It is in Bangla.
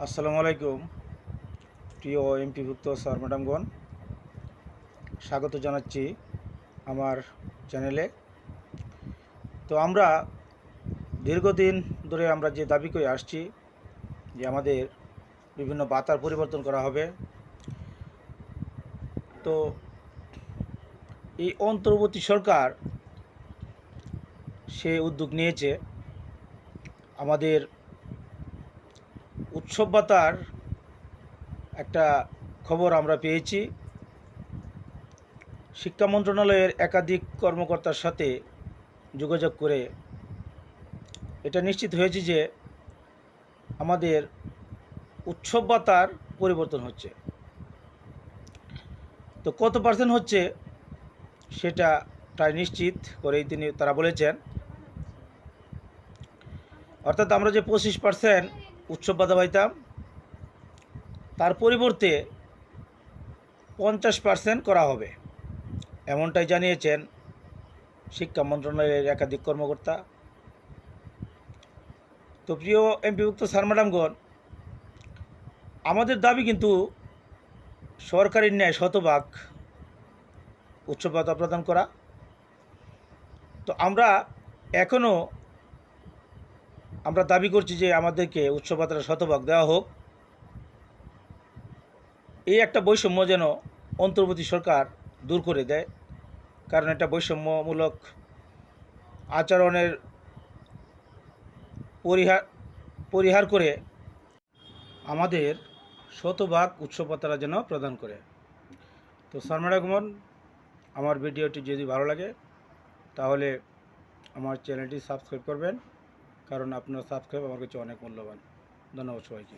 আসসালামু আলাইকুম প্রিয় এমপিভুক্ত স্যার ম্যাডামগণ, স্বাগত জানাচ্ছি আমার চ্যানেলে। তো আমরা দীর্ঘদিন ধরে আমরা যে দাবি করে আসছি যে আমাদের বিভিন্ন ভাতার পরিবর্তন করা হবে। তো এই অন্তর্বর্তী সরকার সে উদ্যোগ নিয়েছে। আমাদের উৎসব ভাতার একটা খবর আমরা পেয়েছি। শিক্ষা মন্ত্রণালয়ের একাধিক কর্মকর্তার সাথে যোগাযোগ করে এটা নিশ্চিত হয়েছে যে আমাদের উৎসব ভাতার পরিবর্তন হচ্ছে। তো কত পার্সেন্ট হচ্ছে সেটা প্রায় নিশ্চিত করেই তারা বলেছেন। অর্থাৎ আমরা যে 25% উৎসব ভাতা পাইতাম তার পরিবর্তে 50% করা হবে, এমনটাই জানিয়েছেন শিক্ষা মন্ত্রণালয়ের একাধিক কর্মকর্তা। তো প্রিয় এমপিভুক্ত স্যার ম্যাডামগণ, আমাদের দাবি কিন্তু সরকারের ন্যায় শতভাগ উৎসব ভাতা প্রদান করা। তো এখনও আমরা দাবি করছি যে আমাদেরকে উৎসব ভাতাটা শতভাগ দেওয়া হোক। এই একটা বৈষম্য যেন অন্তর্বর্তী সরকার দূর করে দেয়, কারণ এটা বৈষম্যমূলক আচরণের পরিহার করে আমাদের শতভাগ উৎসব ভাতাটা যেন প্রদান করে। তো স্যার ম্যাডামগণ, আমার ভিডিওটি যদি ভালো লাগে তাহলে আমার চ্যানেলটি সাবস্ক্রাইব করবেন, কারণ আপনার সাবস্ক্রাইব আমার কাছে অনেক মূল্যবান। ধন্যবাদ সবাইকে।